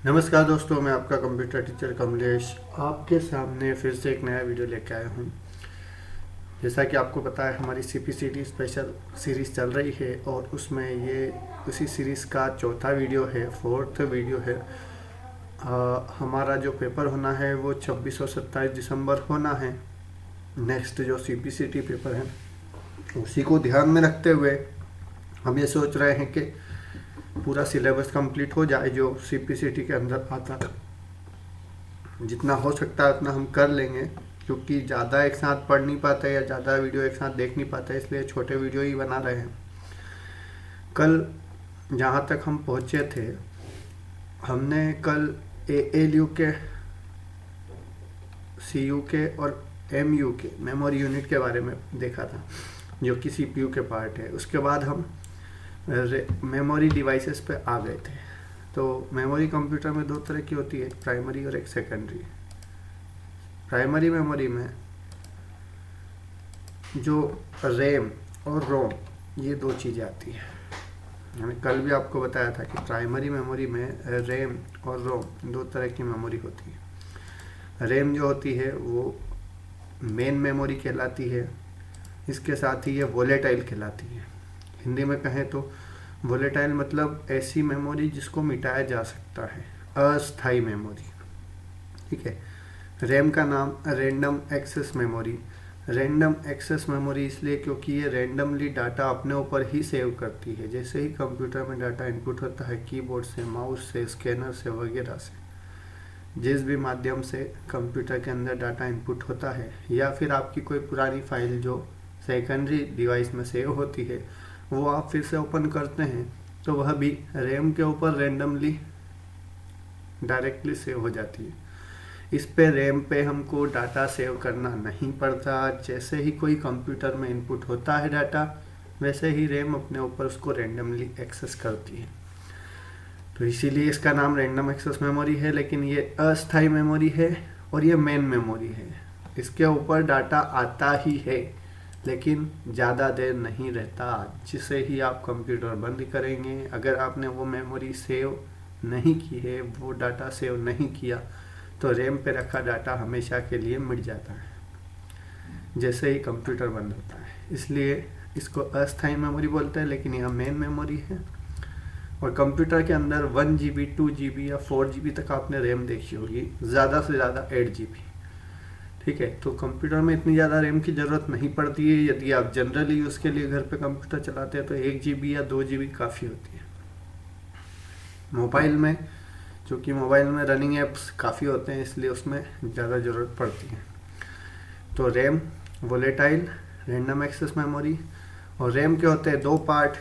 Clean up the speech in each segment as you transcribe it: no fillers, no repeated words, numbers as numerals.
नमस्कार दोस्तों, मैं आपका कंप्यूटर टीचर कमलेश आपके सामने फिर से एक नया वीडियो लेके आया हूँ। जैसा कि आपको पता है, हमारी CPCT स्पेशल सीरीज़ चल रही है और उसमें ये उसी सीरीज़ का चौथा वीडियो है, फोर्थ वीडियो है। हमारा जो पेपर होना है वो 26 और 27 दिसंबर होना है। नेक्स्ट जो CPCT पेपर है उसी को ध्यान में रखते हुए हम ये सोच रहे हैं कि पूरा सिलेबस कंप्लीट हो जाए जो CPCT के अंदर आता है। जितना हो सकता है उतना हम कर लेंगे, क्योंकि ज़्यादा एक साथ पढ़ नहीं पाते या ज़्यादा वीडियो एक साथ देख नहीं पाते, इसलिए छोटे वीडियो ही बना रहे हैं। कल जहाँ तक हम पहुँचे थे, हमने कल ALU के, CU के और MU के मेमोरी यूनिट के बारे में देखा था, जो कि CPU के पार्ट है। उसके बाद हम मेमोरी डिवाइसेस पे आ गए थे। तो मेमोरी कंप्यूटर में दो तरह की होती है, एक प्राइमरी और एक सेकेंडरी। प्राइमरी मेमोरी में जो रैम और रोम, ये दो चीज़ें आती है। मैंने कल भी आपको बताया था कि प्राइमरी मेमोरी में रैम और रोम दो तरह की मेमोरी होती है। रैम जो होती है वो मेन मेमोरी कहलाती है, इसके साथ ही ये वोलेटाइल कहलाती है। हिंदी में कहें तो वोलेटाइल मतलब ऐसी मेमोरी जिसको मिटाया जा सकता है, अस्थाई मेमोरी। ठीक है। रैम का नाम random access memory. Random access memory इसलिए क्योंकि ये रैंडमली डाटा अपने ऊपर ही सेव करती है। जैसे ही कंप्यूटर में डाटा इनपुट होता है, कीबोर्ड से, माउस से, स्कैनर से वगैरह से, जिस भी माध्यम से कंप्यूटर के अंदर डाटा इनपुट होता है, या फिर आपकी कोई पुरानी फाइल जो सेकेंडरी डिवाइस में सेव होती है वो आप फिर से ओपन करते हैं, तो वह भी रैम के ऊपर रैंडमली डायरेक्टली सेव हो जाती है। इस पे रैम पे हमको डाटा सेव करना नहीं पड़ता। जैसे ही कोई कंप्यूटर में इनपुट होता है डाटा, वैसे ही रैम अपने ऊपर उसको रैंडमली एक्सेस करती है। तो इसीलिए इसका नाम रैंडम एक्सेस मेमोरी है। लेकिन ये अस्थाई मेमोरी है और ये मेन मेमोरी है। इसके ऊपर डाटा आता ही है, लेकिन ज़्यादा देर नहीं रहता। जिसे ही आप कंप्यूटर बंद करेंगे, अगर आपने वो मेमोरी सेव नहीं की है, वो डाटा सेव नहीं किया, तो रैम पे रखा डाटा हमेशा के लिए मिट जाता है जैसे ही कंप्यूटर बंद होता है। इसलिए इसको अस्थाई मेमोरी बोलते हैं, लेकिन यह मेन मेमोरी है। और कंप्यूटर के अंदर 1 GB, 2 GB या 4 GB तक आपने रैम देखी होगी, ज़्यादा से ज़्यादा 8 GB। ठीक है। तो कंप्यूटर में इतनी ज़्यादा रैम की ज़रूरत नहीं पड़ती है। यदि आप जनरली यूज़ के लिए घर पे कंप्यूटर चलाते हैं तो 1 GB या 2 GB काफ़ी होती है। मोबाइल में, क्योंकि मोबाइल में रनिंग ऐप्स काफ़ी होते हैं, इसलिए उसमें ज़्यादा ज़रूरत पड़ती है। तो RAM, volatile, random access memory. और रैम के होते हैं दो पार्ट।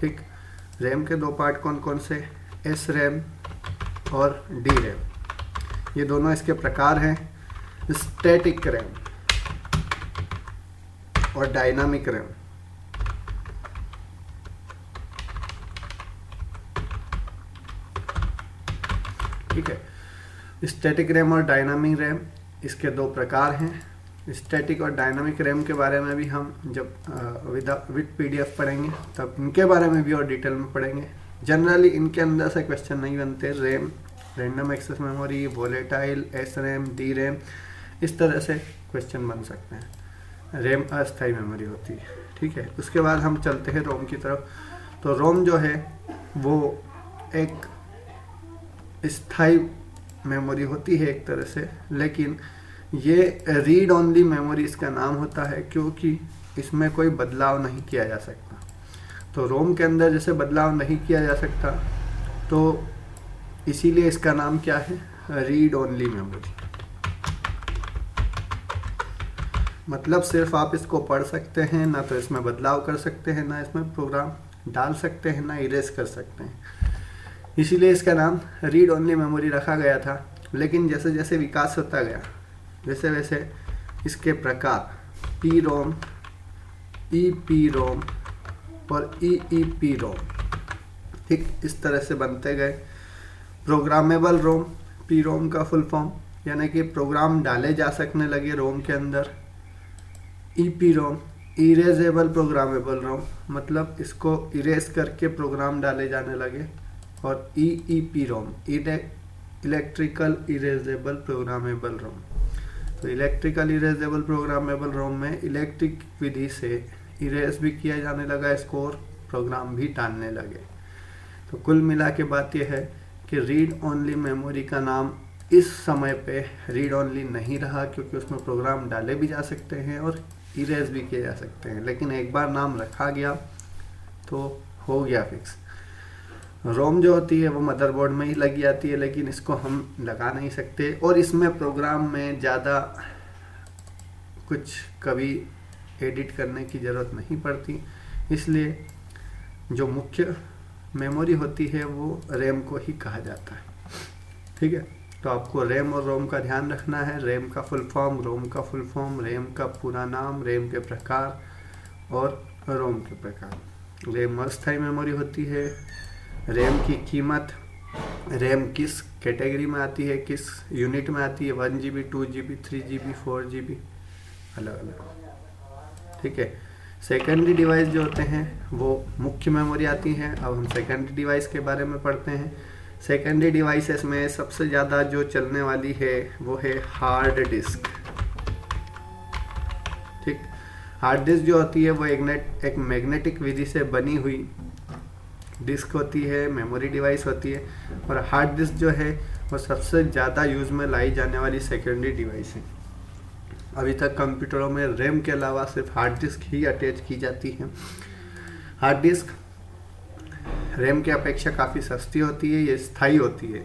ठीक। रैम के दो पार्ट कौन कौन से? SRAM और DRAM। ये दोनों इसके प्रकार हैं, स्टैटिक रैम और डायनामिक रैम। ठीक है। स्टैटिक रैम और डायनामिक रैम, इसके दो प्रकार हैं। स्टैटिक और डायनामिक रैम के बारे में भी हम जब विद PDF पढ़ेंगे तब इनके बारे में भी और डिटेल में पढ़ेंगे। जनरली इनके अंदर से क्वेश्चन नहीं बनते। RAM, random access memory, volatile, SRAM, DRAM, इस तरह से क्वेश्चन बन सकते हैं। रैम अस्थाई मेमोरी होती है। ठीक है। उसके बाद हम चलते हैं रोम की तरफ। तो रोम जो है वो एक स्थाई मेमोरी होती है एक तरह से, लेकिन ये रीड ओनली मेमोरी इसका नाम होता है, क्योंकि इसमें कोई बदलाव नहीं किया जा सकता। तो रोम के अंदर जैसे बदलाव नहीं किया जा सकता, तो इसीलिए इसका नाम क्या है? Read only memory. मतलब सिर्फ आप इसको पढ़ सकते हैं, ना तो इसमें बदलाव कर सकते हैं, ना इसमें प्रोग्राम डाल सकते हैं, ना इरेज कर सकते हैं। इसीलिए इसका नाम रीड ओनली मेमोरी रखा गया था। लेकिन जैसे जैसे विकास होता गया, वैसे वैसे इसके प्रकार PROM, EPROM और EEPROM, ठीक, इस तरह से बनते गए। प्रोग्रामेबल रोम, PROM का फुल फॉर्म, यानी कि प्रोग्राम डाले जा सकने लगे रोम के अंदर। EPROM, इरेजेबल प्रोग्रामेबल रोम, मतलब इसको इरेज करके प्रोग्राम डाले जाने लगे। और EEPROM, इलेक्ट्रिकल इरेजेबल प्रोग्रामेबल रोम। तो इलेक्ट्रिकल इरेजेबल प्रोग्रामेबल रोम में इलेक्ट्रिक विधि से इरेज भी किया जाने लगा इसको और प्रोग्राम भी डालने लगे। तो कुल मिला के बात यह है कि रीड ओनली मेमोरी का नाम इस समय पे रीड ओनली नहीं रहा, क्योंकि उसमें प्रोग्राम डाले भी जा सकते हैं और इरेज भी किए जा सकते हैं। लेकिन एक बार नाम रखा गया तो हो गया फिक्स। रोम जो होती है वो मदरबोर्ड में ही लगी जाती है, लेकिन इसको हम लगा नहीं सकते और इसमें प्रोग्राम में ज़्यादा कुछ कभी एडिट करने की ज़रूरत नहीं पड़ती। इसलिए जो मुख्य मेमोरी होती है वो रैम को ही कहा जाता है। ठीक है, तो आपको रैम और रोम का ध्यान रखना है। रैम का फुल फॉर्म, रोम का फुल फॉर्म, रैम का पूरा नाम, रैम के प्रकार और रोम के प्रकार। रैम अस्थायी मेमोरी होती है। रैम की कीमत, रैम किस कैटेगरी में आती है, किस यूनिट में आती है, 1 GB, 2 GB, 3 GB, 4 GB, अलग अलग। ठीक है, सेकेंडरी डिवाइस जो होते हैं वो मुख्य मेमोरी आती हैं। अब हम सेकेंडरी डिवाइस के बारे में पढ़ते हैं। सेकेंडरी डिवाइसेस में सबसे ज़्यादा जो चलने वाली है वो है हार्ड डिस्क। ठीक, हार्ड डिस्क जो होती है वो एक मैग्नेटिक विधि से बनी हुई डिस्क होती है, मेमोरी डिवाइस होती है। और हार्ड डिस्क जो है वो सबसे ज़्यादा यूज़ में लाई जाने वाली सेकेंडरी डिवाइस है। अभी तक कंप्यूटरों में रैम के अलावा सिर्फ हार्ड डिस्क ही अटैच की जाती है। हार्ड डिस्क रैम के अपेक्षा काफ़ी सस्ती होती है, ये स्थायी होती है।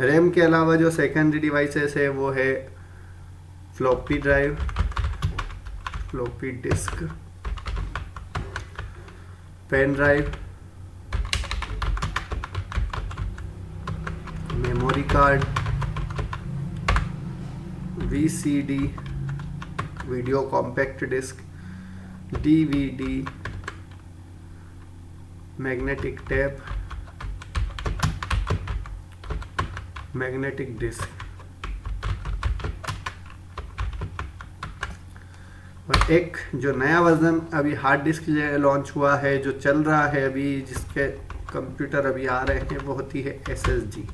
रैम के अलावा जो सेकेंडरी डिवाइसेस है वो है floppy drive, floppy disk, pen drive, memory card, VCD video compact disc, DVD, magnetic tape, magnetic disk. और एक जो नया वर्जन अभी हार्ड डिस्क लॉन्च हुआ है, जो चल रहा है अभी, जिसके कंप्यूटर अभी आ रहे हैं, वो होती है SSD,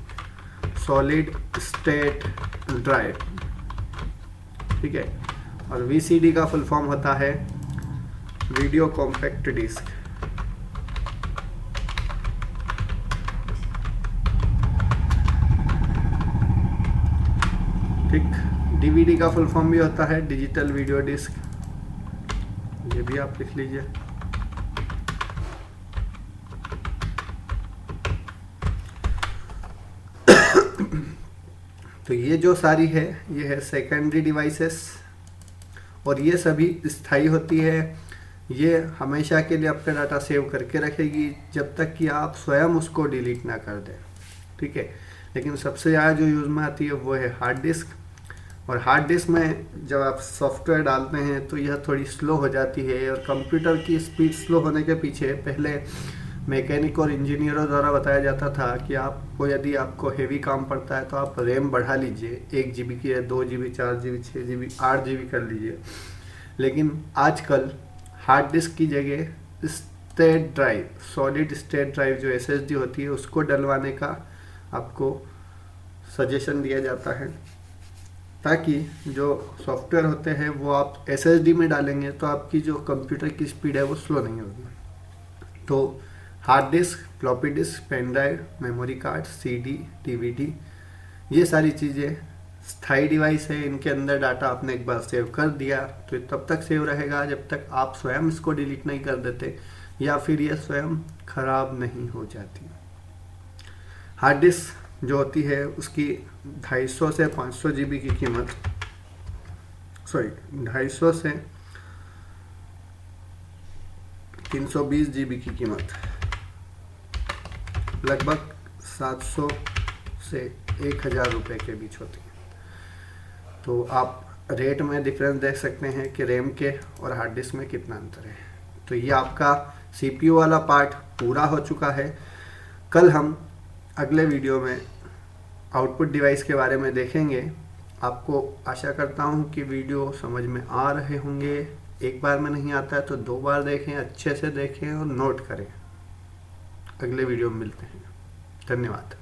सॉलिड स्टेट ड्राइव। ठीक है, और VCD का फुल फॉर्म होता है वीडियो कॉम्पैक्ट डिस्क। ठीक, DVD का फुल फॉर्म भी होता है डिजिटल वीडियो डिस्क, ये भी आप लिख लीजिए। तो ये जो सारी है ये है सेकेंडरी डिवाइसेस, और ये सभी स्थायी होती है। ये हमेशा के लिए अपना डाटा सेव करके रखेगी जब तक कि आप स्वयं उसको डिलीट ना कर दें। ठीक है, लेकिन सबसे ज़्यादा जो यूज़ में आती है वो है हार्ड डिस्क। और हार्ड डिस्क में जब आप सॉफ्टवेयर डालते हैं तो यह थोड़ी स्लो हो जाती है, और कंप्यूटर की स्पीड स्लो होने के पीछे पहले मैकेनिक और इंजीनियरों द्वारा बताया जाता था कि आपको यदि आपको हेवी काम पड़ता है तो आप रैम बढ़ा लीजिए, 1 GB की है, 2 GB, 4 GB, 6 GB, 8 GB कर लीजिए। लेकिन आजकल हार्ड डिस्क की जगह state drive, solid state drive जो SSD होती है, उसको डलवाने का आपको सजेशन दिया जाता है, ताकि जो सॉफ्टवेयर होते हैं वो आप SSD में डालेंगे तो आपकी जो कंप्यूटर की स्पीड है वो स्लो नहीं होगी। तो hard disk, floppy disk, pen drive, memory card, CD, DVD, ये सारी चीज़ें स्थायी डिवाइस है। इनके अंदर डाटा आपने एक बार सेव कर दिया तो ये तब तक सेव रहेगा जब तक आप स्वयं इसको डिलीट नहीं कर देते या फिर ये स्वयं खराब नहीं हो जाती। हार्ड डिस्क जो होती है उसकी 250 से 500 GB की कीमत, 250 से 320 GB की कीमत लगभग 700 से 1000 रुपये के बीच होती है। तो आप रेट में डिफरेंस देख सकते हैं कि रैम के और हार्ड डिस्क में कितना अंतर है। तो ये आपका CPU वाला पार्ट पूरा हो चुका है। कल हम अगले वीडियो में आउटपुट डिवाइस के बारे में देखेंगे। आपको आशा करता हूँ कि वीडियो समझ में आ रहे होंगे। एक बार में नहीं आता है तो 2 बार देखें, अच्छे से देखें और नोट करें। अगले वीडियो में मिलते हैं। धन्यवाद।